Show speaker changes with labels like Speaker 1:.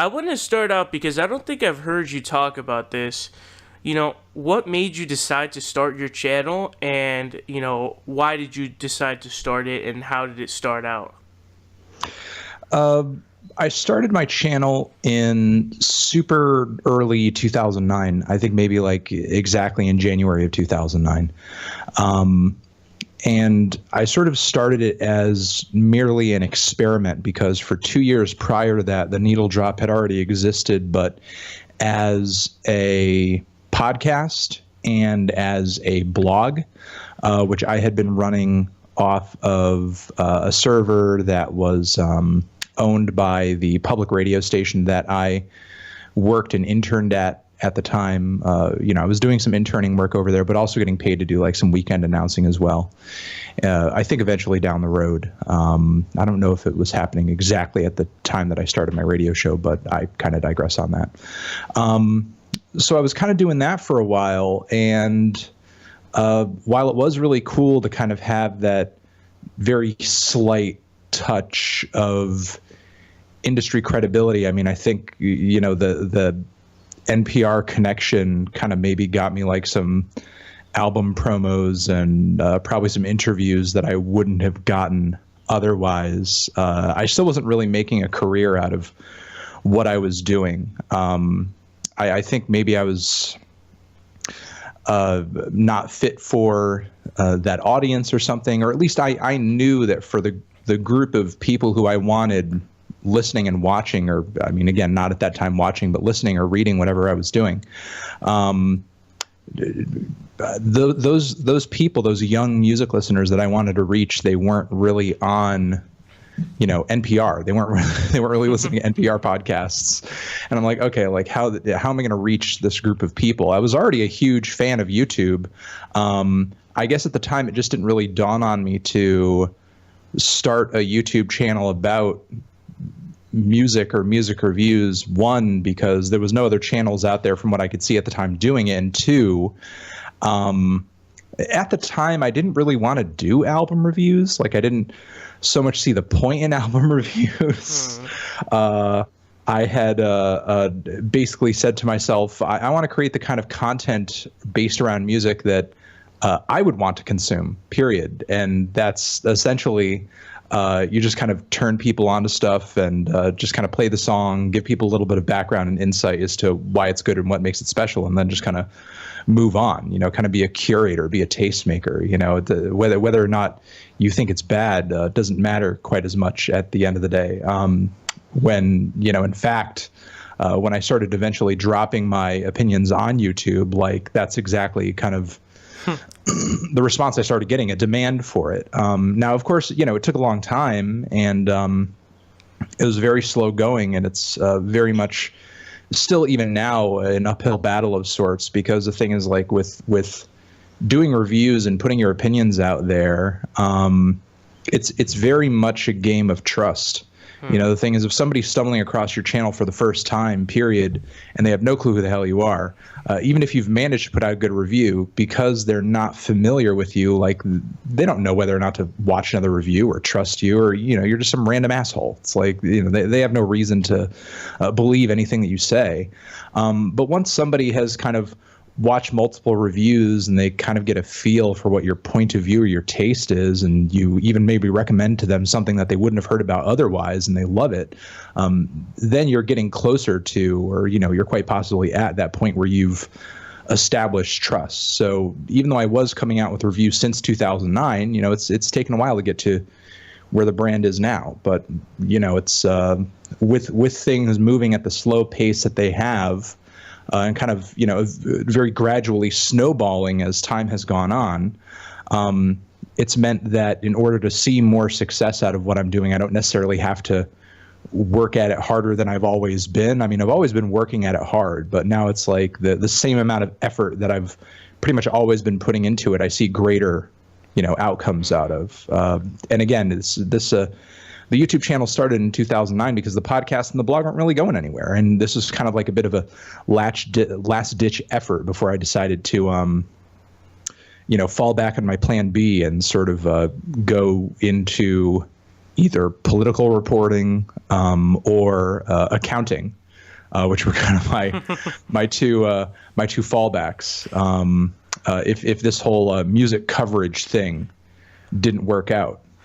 Speaker 1: I want to start out because I don't think I've heard you talk about this. What made you decide to start your channel, and, why did you decide to start it, and how did it start out?
Speaker 2: I started my channel in super early 2009. I think maybe like exactly in January of 2009. And I sort of started it as merely an experiment because for 2 years prior to that, the TheNeedleDrop had already existed, but as a podcast and as a blog, which I had been running off of a server that was owned by the public radio station that I worked and interned at the time. I was doing some interning work over there, but also getting paid to do like some weekend announcing as well. I think eventually down the road. I don't know if it was happening exactly at the time that I started my radio show, but I kind of digress on that. So I was kind of doing that for a while, and while it was really cool to kind of have that very slight touch of industry credibility, I mean, I think, the NPR connection kind of maybe got me like some album promos and probably some interviews that I wouldn't have gotten otherwise. I still wasn't really making a career out of what I was doing. I think maybe I was not fit for that audience or something, or at least I knew that for the group of people who I wanted listening and watching, or I mean, again, not at that time watching, but listening or reading whatever I was doing. Those people, those young music listeners that I wanted to reach, they weren't really on, NPR. They weren't really listening to NPR podcasts. And I'm like, okay, like how am I going to reach this group of people? I was already a huge fan of YouTube. I guess at the time it just didn't really dawn on me to start a YouTube channel about music or music reviews. One, because there was no other channels out there from what I could see at the time doing it, and two, at the time I didn't really want to do album reviews. Like I didn't so much see the point in album reviews. I had basically said to myself, I want to create the kind of content based around music that I would want to consume, period. And that's essentially you just kind of turn people onto stuff and just kind of play the song, give people a little bit of background and insight as to why it's good and what makes it special, and then just kind of move on, kind of be a curator, be a tastemaker. Whether or not you think it's bad doesn't matter quite as much at the end of the day. When, in fact, when I started eventually dropping my opinions on YouTube, like that's exactly kind of the response I started getting, a demand for it. Now, of course, it took a long time, and it was very slow going, and it's very much still even now an uphill battle of sorts, because the thing is, like with doing reviews and putting your opinions out there, it's very much a game of trust. The thing is, if somebody's stumbling across your channel for the first time, period, and they have no clue who the hell you are, even if you've managed to put out a good review, because they're not familiar with you, like they don't know whether or not to watch another review or trust you, or, you're just some random asshole. It's like, they have no reason to believe anything that you say. But once somebody has kind of watch multiple reviews and they kind of get a feel for what your point of view or your taste is, and you even maybe recommend to them something that they wouldn't have heard about otherwise, and they love it, then you're getting closer to, or you're quite possibly at that point where you've established trust. So even though I was coming out with reviews since 2009, it's taken a while to get to where the brand is now. But it's with things moving at the slow pace that they have, and kind of, very gradually snowballing as time has gone on, it's meant that in order to see more success out of what I'm doing, I don't necessarily have to work at it harder than I've always been. I mean, I've always been working at it hard, but now it's like the same amount of effort that I've pretty much always been putting into it, I see greater, outcomes out of. And again, the YouTube channel started in 2009 because the podcast and the blog aren't really going anywhere. And this was kind of like a bit of a last-ditch effort before I decided to, fall back on my plan B and sort of go into either political reporting or accounting. which were kind of my two fallbacks. If this whole music coverage thing didn't work out.